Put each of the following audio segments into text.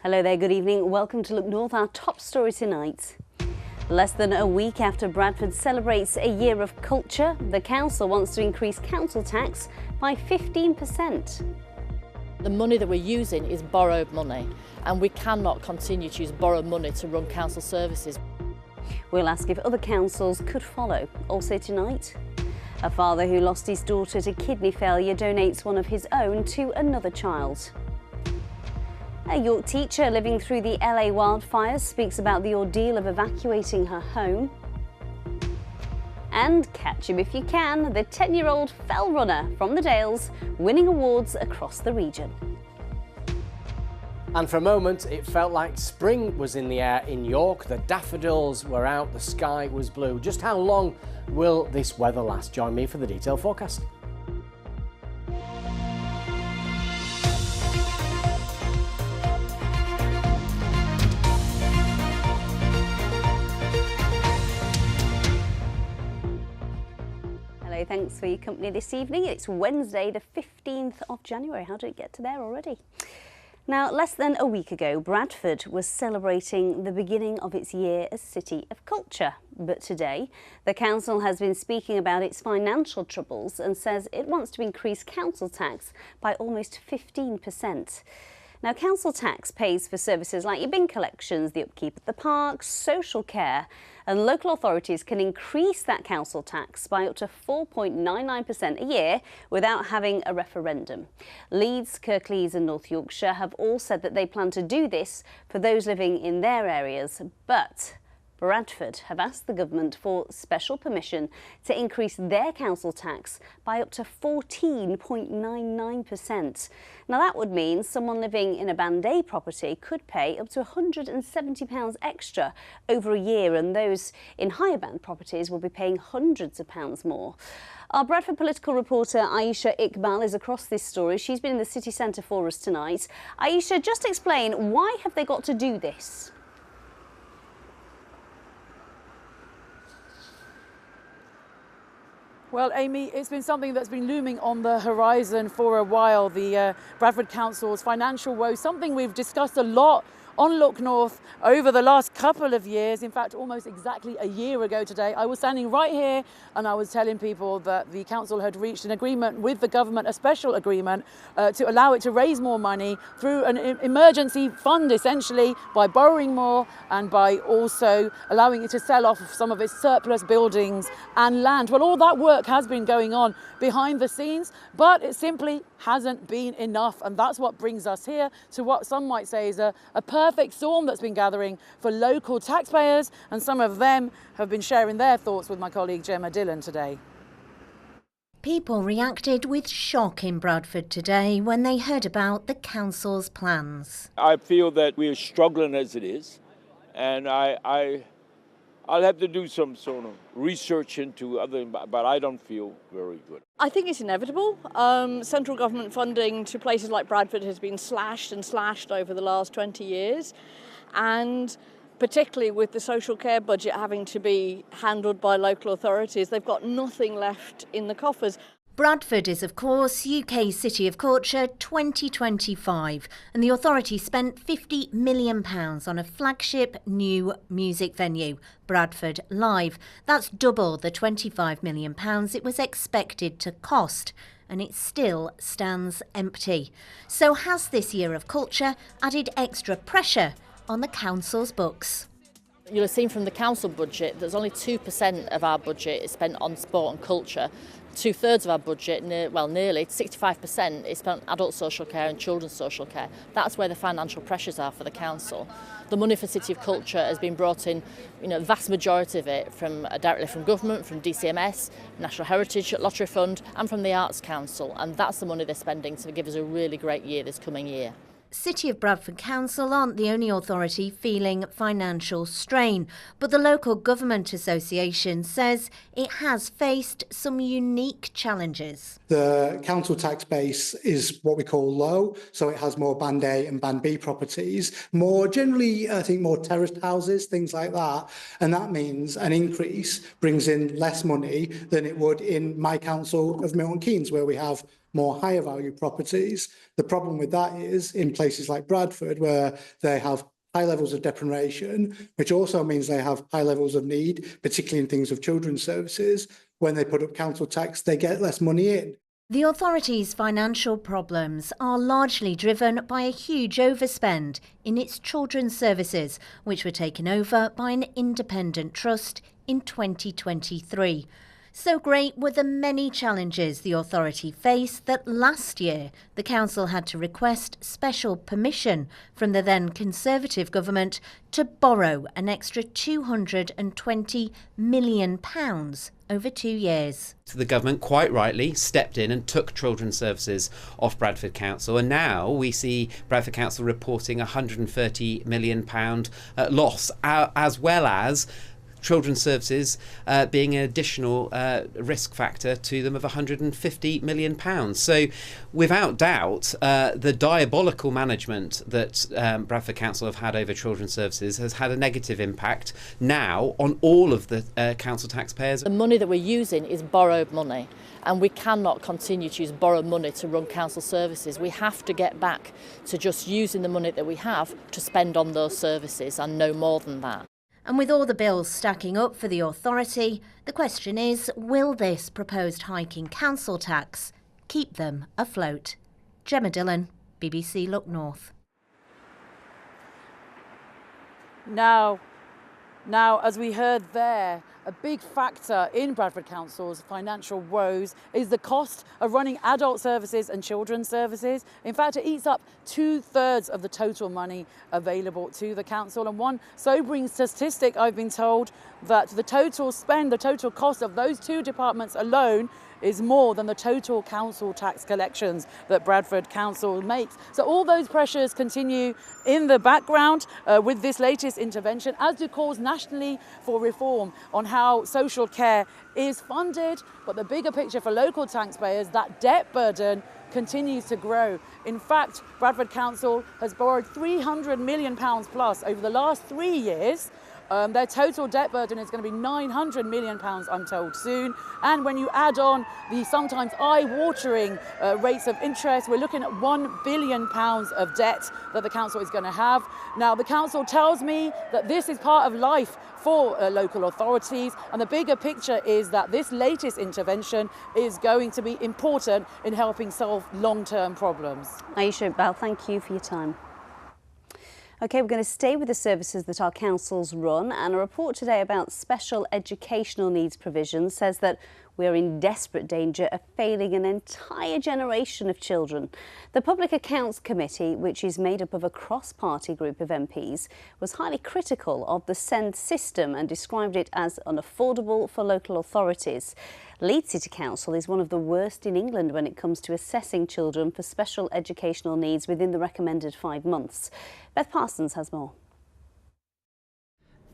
Hello there, good evening. Welcome to Look North, our top story tonight. Less than a week after Bradford celebrates a year of culture, the council wants to increase council tax by 15%. The money that we're using is borrowed money, and we cannot continue to use borrowed money to run council services. We'll ask if other councils could follow. Also tonight, a father who lost his daughter to kidney failure donates one of his own to another child. A York teacher living through the LA wildfires speaks about the ordeal of evacuating her home. And catch him if you can, the 10-year-old fell runner from the Dales, winning awards across the region. And for a moment, it felt like spring was in the air in York. The daffodils were out, the sky was blue. Just how long will this weather last? Join me for the detailed forecast. Thanks for your company this evening. It's Wednesday, the 15th of January. How did it get to there already? Now, less than a week ago, Bradford was celebrating the beginning of its year as City of Culture. But today, the council has been speaking about its financial troubles and says it wants to increase council tax by almost 15%. Now, council tax pays for services like your bin collections, the upkeep of the parks, social care, and local authorities can increase that council tax by up to 4.99% a year without having a referendum. Leeds, Kirklees and North Yorkshire have all said that they plan to do this for those living in their areas, but Bradford have asked the government for special permission to increase their council tax by up to 14.99%. Now that would mean someone living in a Band A property could pay up to £170 extra over a year, and those in higher band properties will be paying hundreds of pounds more. Our Bradford political reporter Aisha Iqbal is across this story. She's been in the city centre for us tonight. Aisha, just explain, why have they got to do this? Well, Amy, it's been something that's been looming on the horizon for a while, the Bradford Council's financial woes, something we've discussed a lot on Look North over the last couple of years. In fact, almost exactly a year ago today, I was standing right here and I was telling people that the council had reached an agreement with the government, a special agreement, to allow it to raise more money through an emergency fund, essentially, by borrowing more and by also allowing it to sell off some of its surplus buildings and land. Well, all that work has been going on behind the scenes, but it simply hasn't been enough. And that's what brings us here to what some might say is a perfect storm that's been gathering for local taxpayers, and some of them have been sharing their thoughts with my colleague Gemma Dillon today. People reacted with shock in Bradford today when they heard about the council's plans. I feel that we're struggling as it is, and I'll have to do some sort of research into other, but I don't feel very good. I think it's inevitable. Central government funding to places like Bradford has been slashed and slashed over the last 20 years, and particularly with the social care budget having to be handled by local authorities, they've got nothing left in the coffers. Bradford is, of course, UK City of Culture 2025, and the authority spent £50 million on a flagship new music venue, Bradford Live. That's double the £25 million it was expected to cost, and it still stands empty. So has this year of culture added extra pressure on the council's books? You'll have seen from the council budget, there's only 2% of our budget is spent on sport and culture. 2/3 of our budget, nearly 65%, is spent on adult social care and children's social care. That's where the financial pressures are for the council. The money for City of Culture has been brought in, the vast majority of it directly from government, from DCMS, National Heritage Lottery Fund, and from the Arts Council. And that's the money they're spending to give us a really great year this coming year. City of Bradford Council aren't the only authority feeling financial strain, but the Local Government Association says it has faced some unique challenges. The council tax base is what we call low, so it has more Band A and Band B properties, more generally, I think, more terraced houses, things like that, and that means an increase brings in less money than it would in my council of Milton Keynes, where we have more higher value properties. The problem with that is in places like Bradford, where they have high levels of deprivation, which also means they have high levels of need, particularly in things of children's services. When they put up council tax, they get less money in. The authority's financial problems are largely driven by a huge overspend in its children's services, which were taken over by an independent trust in 2023. So great were the many challenges the authority faced that last year the council had to request special permission from the then Conservative government to borrow an extra £220 million over 2 years. The government quite rightly stepped in and took children's services off Bradford Council, and now we see Bradford Council reporting £130 million loss, as well as children's services being an additional risk factor to them of £150 million. So without doubt, the diabolical management that Bradford Council have had over children's services has had a negative impact now on all of the council taxpayers. The money that we're using is borrowed money, and we cannot continue to use borrowed money to run council services. We have to get back to just using the money that we have to spend on those services, and no more than that. And with all the bills stacking up for the authority, the question is, will this proposed hike in council tax keep them afloat? Gemma Dillon, BBC Look North. Now, as we heard there, a big factor in Bradford Council's financial woes is the cost of running adult services and children's services. In fact, it eats up 2/3 of the total money available to the council. And one sobering statistic, I've been told, that the total spend, the total cost of those two departments alone is more than the total council tax collections that Bradford Council makes. So all those pressures continue in the background with this latest intervention, as do calls nationally for reform on how social care is funded. But the bigger picture for local taxpayers, that debt burden continues to grow. In fact, Bradford Council has borrowed £300 million plus over the last 3 years. Their total debt burden is going to be £900 million, I'm told, soon. And when you add on the sometimes eye-watering rates of interest, we're looking at £1 billion of debt that the council is going to have. Now, the council tells me that this is part of life for local authorities, and the bigger picture is that this latest intervention is going to be important in helping solve long-term problems. Aisha Iqbal, thank you for your time. OK, we're going to stay with the services that our councils run, and a report today about special educational needs provision says that we are in desperate danger of failing an entire generation of children. The Public Accounts Committee, which is made up of a cross-party group of MPs, was highly critical of the SEND system and described it as unaffordable for local authorities. Leeds City Council is one of the worst in England when it comes to assessing children for special educational needs within the recommended 5 months. Beth Parsons has more.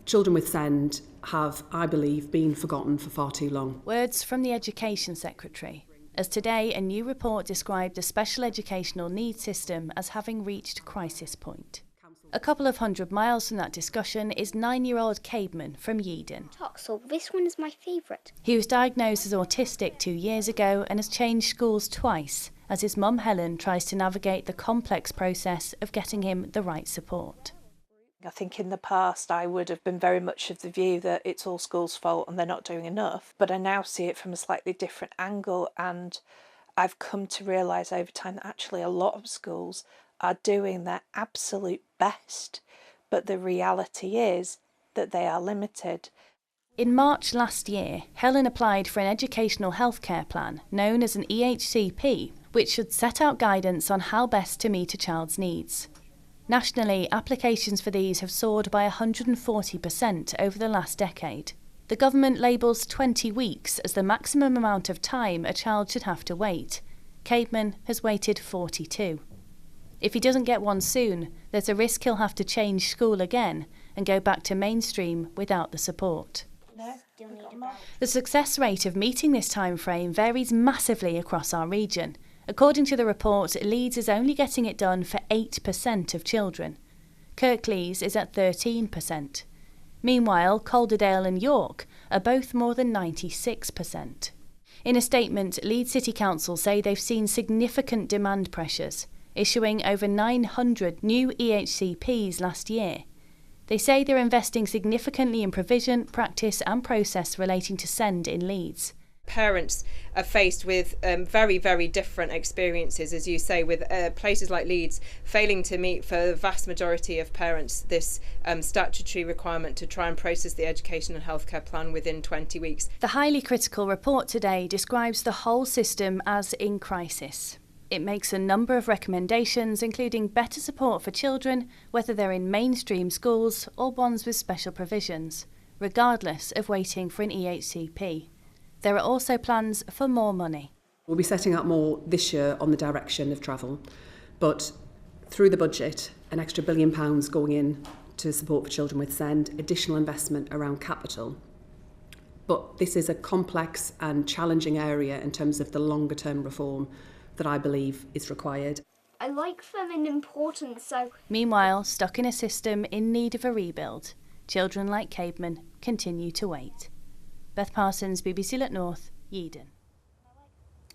Children with SEND have, I believe, been forgotten for far too long. Words from the Education Secretary, as today a new report described the special educational needs system as having reached crisis point. A couple of 100 miles from that discussion is 9-year-old Cademan from Yeadon. So this one is my favourite. He was diagnosed as autistic 2 years ago and has changed schools twice, as his mum Helen tries to navigate the complex process of getting him the right support. I think in the past I would have been very much of the view that it's all schools' fault and they're not doing enough, but I now see it from a slightly different angle, and I've come to realise over time that actually a lot of schools are doing their absolute best, but the reality is that they are limited. In March last year, Helen applied for an educational healthcare plan known as an EHCP, which should set out guidance on how best to meet a child's needs. Nationally, applications for these have soared by 140% over the last decade. The government labels 20 weeks as the maximum amount of time a child should have to wait. Cademan has waited 42. If he doesn't get one soon, there's a risk he'll have to change school again and go back to mainstream without the support. The success rate of meeting this time frame varies massively across our region. According to the report, Leeds is only getting it done for 8% of children. Kirklees is at 13%. Meanwhile, Calderdale and York are both more than 96%. In a statement, Leeds City Council say they've seen significant demand pressures, issuing over 900 new EHCPs last year. They say they're investing significantly in provision, practice and process relating to SEND in Leeds. Parents are faced with very, very different experiences, as you say, with places like Leeds failing to meet for the vast majority of parents this statutory requirement to try and process the education and healthcare plan within 20 weeks. The highly critical report today describes the whole system as in crisis. It makes a number of recommendations, including better support for children, whether they're in mainstream schools or ones with special provisions, regardless of waiting for an EHCP. There are also plans for more money. We'll be setting out more this year on the direction of travel, but through the budget, an extra £1 billion going in to support for children with SEND, additional investment around capital. But this is a complex and challenging area in terms of the longer term reform that I believe is required. I like them in importance, so... Meanwhile, stuck in a system in need of a rebuild, children like Cademan continue to wait. Beth Parsons, BBC Lit North, Yeadon.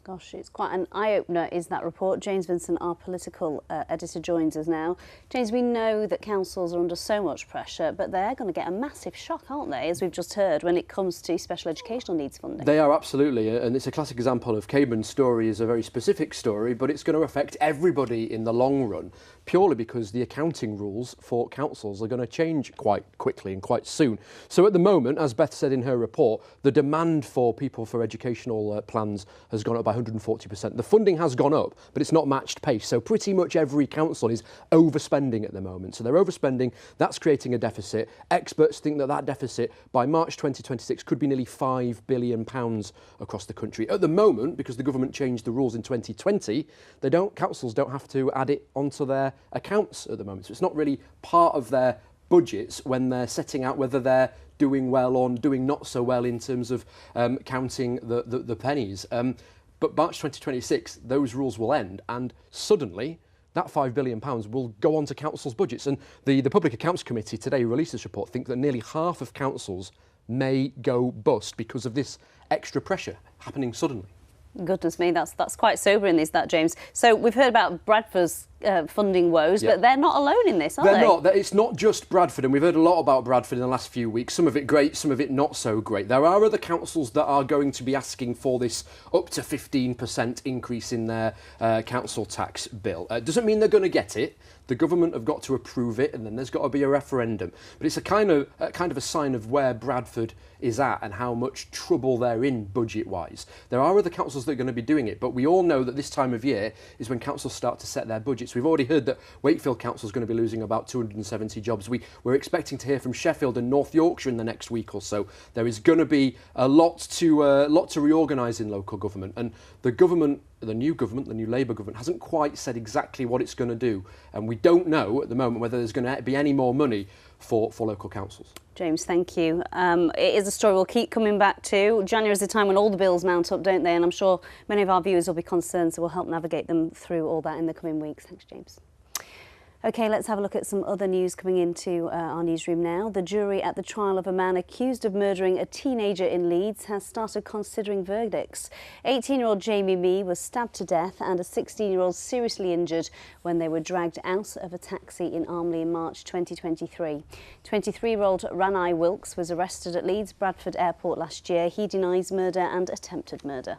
Gosh, it's quite an eye-opener, is that report. James Vincent, our political editor, joins us now. James, we know that councils are under so much pressure, but they're going to get a massive shock, aren't they, as we've just heard, when it comes to special educational needs funding? They are, absolutely, and it's a classic example of Cademan's story is a very specific story, but it's going to affect everybody in the long run, purely because the accounting rules for councils are going to change quite quickly and quite soon. So at the moment, as Beth said in her report, the demand for people for educational plans has gone up by 140%. The funding has gone up, but it's not matched pace. So pretty much every council is overspending at the moment. So they're overspending, that's creating a deficit. Experts think that that deficit by March 2026 could be nearly £5 billion across the country. At the moment, because the government changed the rules in 2020, councils don't have to add it onto their accounts at the moment. So it's not really part of their budgets when they're setting out whether they're doing well or doing not so well in terms of counting the pennies. But March 2026, those rules will end, and suddenly that £5 billion will go on to councils' budgets. And the Public Accounts Committee today released this report, think that nearly half of councils may go bust because of this extra pressure happening suddenly. Goodness me, that's quite sobering, is that, James? So we've heard about Bradford's funding woes, but they're not alone in this, are they? They're not. It's not just Bradford, and we've heard a lot about Bradford in the last few weeks. Some of it great, some of it not so great. There are other councils that are going to be asking for this up to 15% increase in their council tax bill. Doesn't mean they're going to get it. The government have got to approve it, and then there's got to be a referendum. But it's a kind of a sign of where Bradford is at and how much trouble they're in budget-wise. There are other councils that are going to be doing it, but we all know that this time of year is when councils start to set their budgets. We've already heard that Wakefield Council is going to be losing about 270 jobs. We're expecting to hear from Sheffield and North Yorkshire in the next week or so. There is going to be a lot to reorganise in local government, and the new Labour government hasn't quite said exactly what it's going to do, and we don't know at the moment whether there's going to be any more money for local councils. James, thank you. It is a story we'll keep coming back to. January is the time when all the bills mount up, don't they? And I'm sure many of our viewers will be concerned, so we'll help navigate them through all that in the coming weeks. Thanks, James. OK, let's have a look at some other news coming into our newsroom now. The jury at the trial of a man accused of murdering a teenager in Leeds has started considering verdicts. 18-year-old Jamie Mee was stabbed to death and a 16-year-old seriously injured when they were dragged out of a taxi in Armley in March 2023. 23-year-old Ranai Wilkes was arrested at Leeds Bradford Airport last year. He denies murder and attempted murder.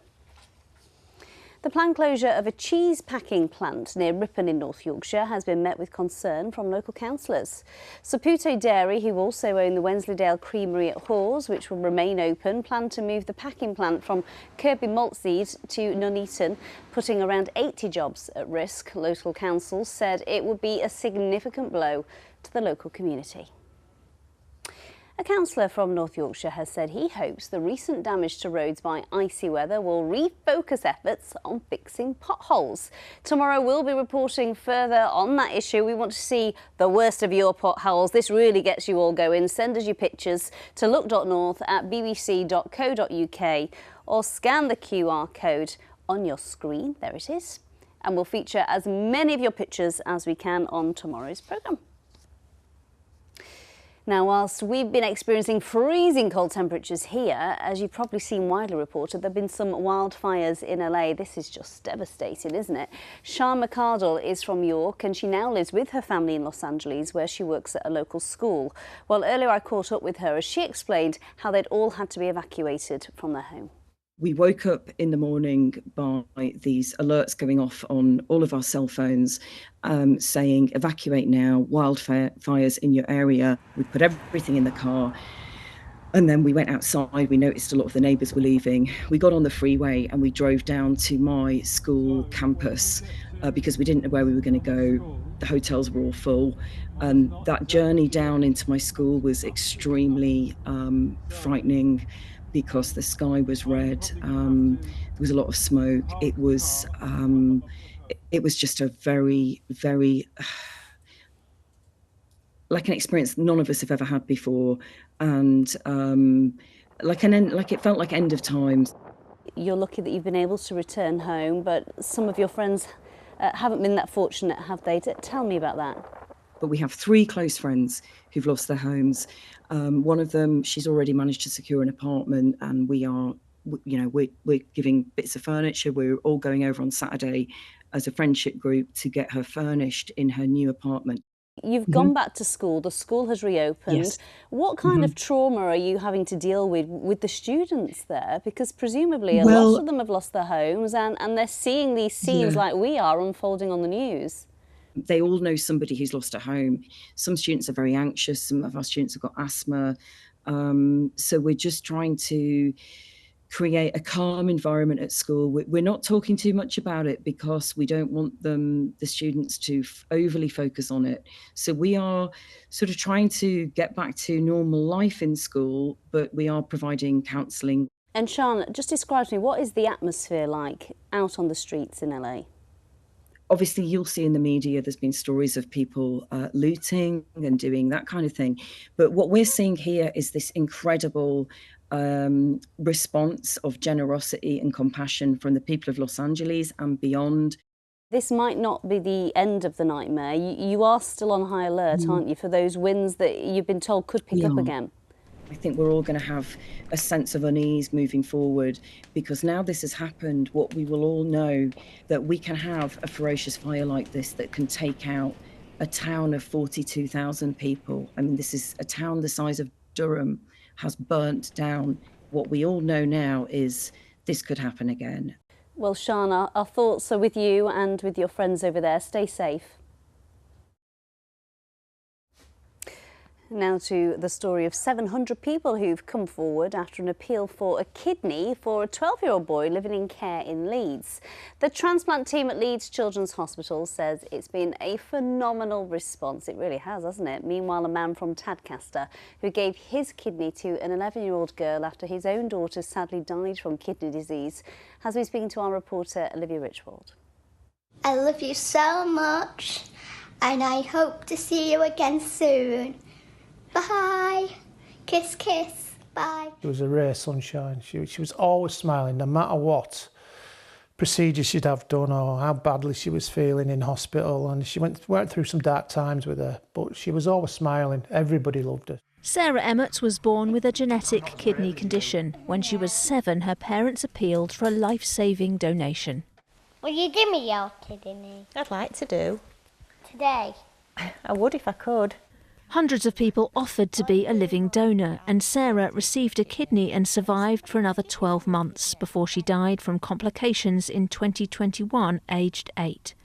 The planned closure of a cheese packing plant near Ripon in North Yorkshire has been met with concern from local councillors. Saputo Dairy, who also own the Wensleydale Creamery at Hawes, which will remain open, plan to move the packing plant from Kirkby Maltseed to Nuneaton, putting around 80 jobs at risk. Local councils said it would be a significant blow to the local community. A councillor from North Yorkshire has said he hopes the recent damage to roads by icy weather will refocus efforts on fixing potholes. Tomorrow we'll be reporting further on that issue. We want to see the worst of your potholes. This really gets you all going. Send us your pictures to look.north@bbc.co.uk or scan the QR code on your screen. There it is. And we'll feature as many of your pictures as we can on tomorrow's programme. Now, whilst we've been experiencing freezing cold temperatures here, as you've probably seen widely reported, there have been some wildfires in LA. This is just devastating, isn't it? Sian McArdle is from York and she now lives with her family in Los Angeles, where she works at a local school. Well, earlier I caught up with her as she explained how they'd all had to be evacuated from their home. We woke up in the morning by these alerts going off on all of our cell phones saying, evacuate now, wildfires in your area. We put everything in the car. And then we went outside. We noticed a lot of the neighbours were leaving. We got on the freeway and we drove down to my school campus because we didn't know where we were going to go. The hotels were all full. And that journey down into my school was extremely frightening, because the sky was red, there was a lot of smoke. It was just a very, very, like an experience none of us have ever had before, and it felt like end of times. You're lucky that you've been able to return home, but some of your friends haven't been that fortunate, have they? Tell me about that. But we have 3 close friends who've lost their homes. One of them, she's already managed to secure an apartment, and we're giving bits of furniture. We're all going over on Saturday as a friendship group to get her furnished in her new apartment. You've gone back to school. The school has reopened. Yes. What kind of trauma are you having to deal with the students there? Because presumably a lot of them have lost their homes and they're seeing these scenes like we are unfolding on the news. They all know somebody who's lost a home. Some students are very anxious. Some of our students have got asthma. So we're just trying to create a calm environment at school. We're not talking too much about it because we don't want the students to overly focus on it. So we are sort of trying to get back to normal life in school, but we are providing counselling. And Sian, just describe to me, what is the atmosphere like out on the streets in LA? Obviously, you'll see in the media, there's been stories of people looting and doing that kind of thing. But what we're seeing here is this incredible response of generosity and compassion from the people of Los Angeles and beyond. This might not be the end of the nightmare. You are still on high alert, aren't you, for those winds that you've been told could pick up again? I think we're all going to have a sense of unease moving forward, because now this has happened, what we will all know, that we can have a ferocious fire like this that can take out a town of 42,000 people. I mean, this is a town the size of Durham has burnt down. What we all know now is this could happen again. Well, Sian, our thoughts are with you and with your friends over there. Stay safe. Now to the story of 700 people who've come forward after an appeal for a kidney for a 12-year-old boy living in care in Leeds. The transplant team at Leeds Children's Hospital says it's been a phenomenal response. It really has, hasn't it? Meanwhile, a man from Tadcaster who gave his kidney to an 11-year-old girl after his own daughter sadly died from kidney disease has been speaking to our reporter Olivia Richwald. I love you so much and I hope to see you again soon. Bye. Kiss, kiss. Bye. She was a rare sunshine. She was always smiling, no matter what procedure she'd have done or how badly she was feeling in hospital. And she went through some dark times with her, but she was always smiling. Everybody loved her. Sarah Emmett was born with a genetic kidney condition. When she was 7, her parents appealed for a life-saving donation. Will you give me your kidney? I'd like to do. Today? I would if I could. Hundreds of people offered to be a living donor, and Sarah received a kidney and survived for another 12 months before she died from complications in 2021, aged 8.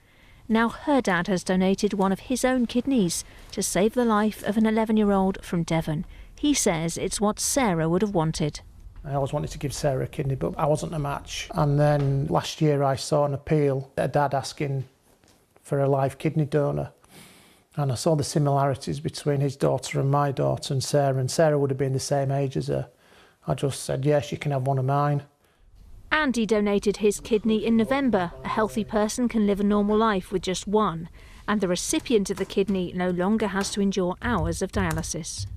Now her dad has donated one of his own kidneys to save the life of an 11-year-old from Devon. He says it's what Sarah would have wanted. I always wanted to give Sarah a kidney, but I wasn't a match. And then last year I saw an appeal, a dad asking for a live kidney donor. And I saw the similarities between his daughter and my daughter and Sarah would have been the same age as her. I just said, yes, you can have one of mine. Andy donated his kidney in November. A healthy person can live a normal life with just one, and the recipient of the kidney no longer has to endure hours of dialysis.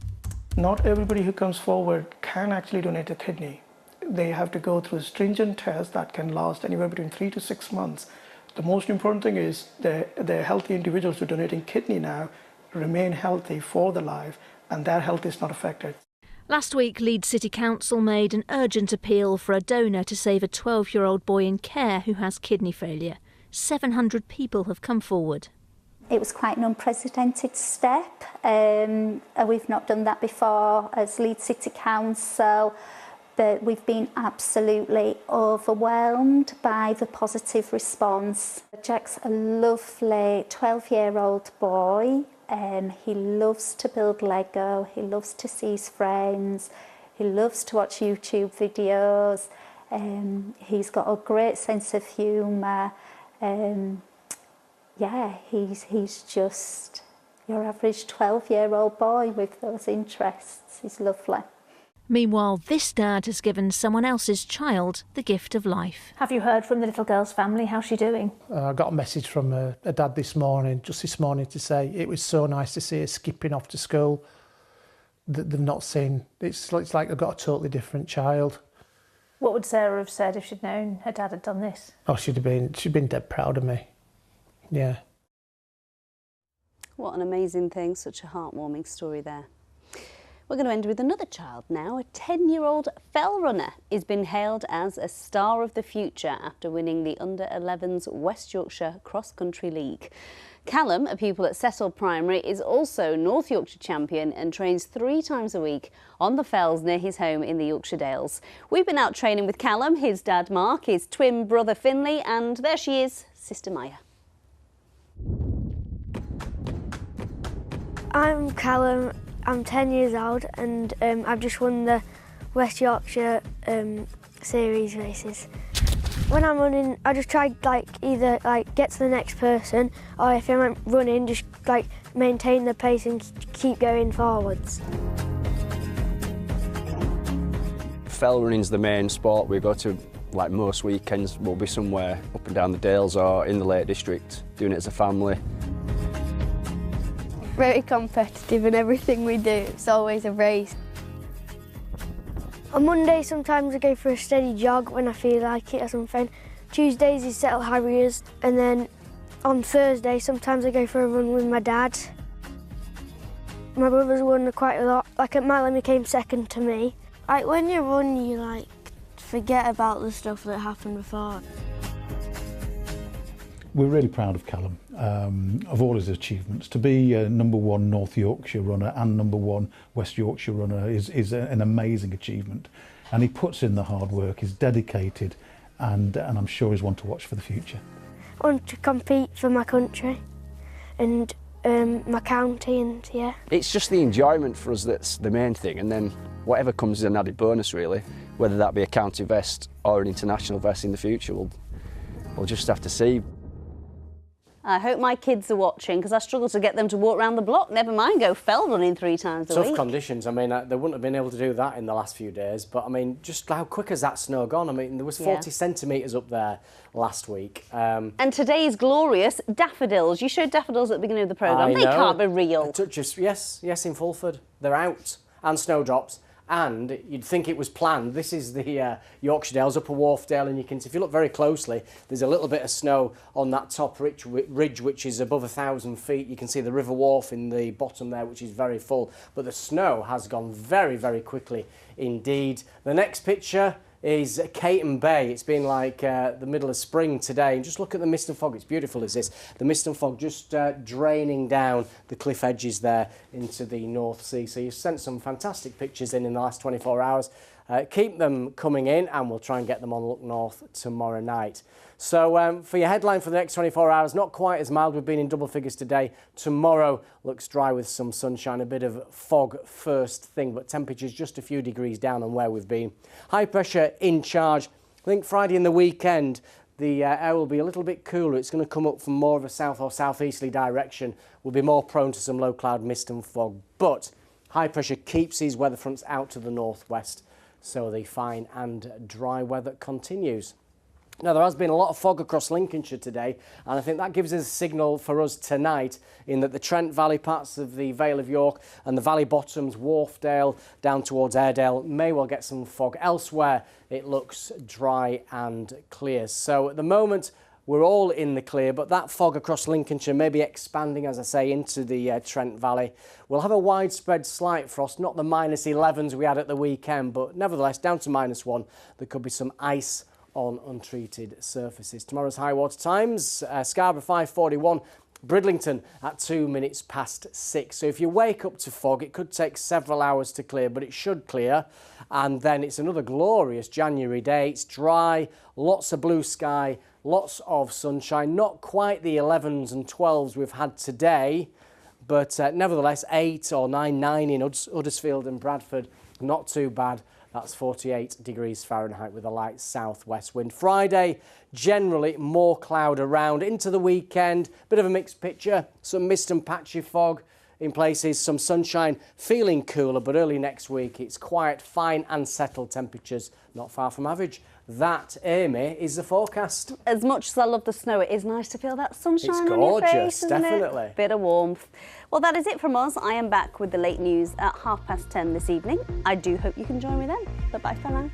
Not everybody who comes forward can actually donate a kidney. They have to go through stringent tests that can last anywhere between 3 to 6 months. The most important thing is the healthy individuals who are donating kidney now remain healthy for the life, and their health is not affected. Last week, Leeds City Council made an urgent appeal for a donor to save a 12-year-old boy in care who has kidney failure. 700 people have come forward. It was quite an unprecedented step. We've not done that before as Leeds City Council, but we've been absolutely overwhelmed by the positive response. Jack's a lovely 12-year-old boy. He loves to build Lego, he loves to see his friends, he loves to watch YouTube videos, he's got a great sense of humour. Yeah, he's just your average 12-year-old boy with those interests. He's lovely. Meanwhile, this dad has given someone else's child the gift of life. Have you heard from the little girl's family? How's she doing? I got a message from a dad this morning, to say it was so nice to see her skipping off to school that they've not seen. It's like I've got a totally different child. What would Sarah have said if she'd known her dad had done this? Oh, she'd been dead proud of me. Yeah. What an amazing thing, such a heartwarming story there. We're going to end with another child now. A 10-year-old fell runner is being hailed as a star of the future after winning the Under-11s West Yorkshire Cross Country League. Callum, a pupil at Cecil Primary, is also North Yorkshire champion and trains 3 times a week on the fells near his home in the Yorkshire Dales. We've been out training with Callum, his dad Mark, his twin brother Finley, and there she is, Sister Maya. I'm Callum. I'm 10 years old and I've just won the West Yorkshire series races. When I'm running, I just try either get to the next person, or if I'm running, just maintain the pace and keep going forwards. Fell running's the main sport. We go to most weekends. We'll be somewhere up and down the Dales or in the Lake District, doing it as a family. Very competitive in everything we do. It's always a race. On Monday, sometimes I go for a steady jog when I feel like it or something. Tuesdays is Settle Harriers, and then on Thursday, sometimes I go for a run with my dad. My brother's won quite a lot. At Milan, he came second to me. When you run, you forget about the stuff that happened before. We're really proud of Callum, of all his achievements. To be #1 North Yorkshire runner and #1 West Yorkshire runner is an amazing achievement. And he puts in the hard work, he's dedicated, and I'm sure he's one to watch for the future. I want to compete for my country and my county, and yeah. It's just the enjoyment for us that's the main thing, and then whatever comes as an added bonus really, whether that be a county vest or an international vest in the future, we'll just have to see. I hope my kids are watching because I struggle to get them to walk around the block, never mind go fell running 3 times a week. Tough conditions. I mean, they wouldn't have been able to do that in the last few days, but I mean, just how quick has that snow gone? I mean, there was 40 centimetres up there last week. And today's glorious daffodils. You showed daffodils at the beginning of the programme. They can't be real. Yes, in Fulford. They're out. And snowdrops. And you'd think it was planned. This is the Yorkshire Dales, Upper Wharfdale, and you can see, if you look very closely, there's a little bit of snow on that top ridge, which is above 1,000 feet. You can see the River Wharf in the bottom there, which is very full. But the snow has gone very, very quickly indeed. The next picture is Caton Bay. It's been like the middle of spring today. And just look at the mist and fog. It's beautiful as this. The mist and fog just draining down the cliff edges there into the North Sea. So you've sent some fantastic pictures in the last 24 hours. Keep them coming in and we'll try and get them on Look North tomorrow night. So for your headline for the next 24 hours, not quite as mild. We've been in double figures today. Tomorrow looks dry with some sunshine, a bit of fog first thing, but temperatures just a few degrees down on where we've been. High pressure in charge. I think Friday and the weekend, the air will be a little bit cooler. It's going to come up from more of a south or southeasterly direction. We'll be more prone to some low cloud mist and fog, but high pressure keeps these weather fronts out to the northwest, so the fine and dry weather continues. Now, there has been a lot of fog across Lincolnshire today, and I think that gives us a signal for us tonight in that the Trent Valley, parts of the Vale of York and the Valley Bottoms, Wharfdale, down towards Airedale, may well get some fog. Elsewhere, it looks dry and clear. So at the moment, we're all in the clear, but that fog across Lincolnshire may be expanding, as I say, into the Trent Valley. We'll have a widespread slight frost, not the -11s we had at the weekend, but nevertheless down to -1. There could be some ice on untreated surfaces. Tomorrow's high water times, Scarborough 5:41, Bridlington at 2 minutes past 6. So if you wake up to fog, it could take several hours to clear, but it should clear. And then it's another glorious January day. It's dry, lots of blue sky, lots of sunshine. Not quite the 11s and 12s we've had today, but nevertheless 8 or 9 in Huddersfield and Bradford. Not too bad. That's 48 degrees Fahrenheit with a light southwest wind. Friday, generally more cloud around. Into the weekend, bit of a mixed picture. Some mist and patchy fog in places, some sunshine, feeling cooler, but early next week it's quiet, fine and settled temperatures, not far from average. That, Amy, is the forecast. As much as I love the snow, it is nice to feel that sunshine It's on your face, gorgeous, isn't definitely. it? Bit of warmth. Well, that is it from us. I am back with the late news at 10:30 this evening. I do hope you can join me then. But bye for now.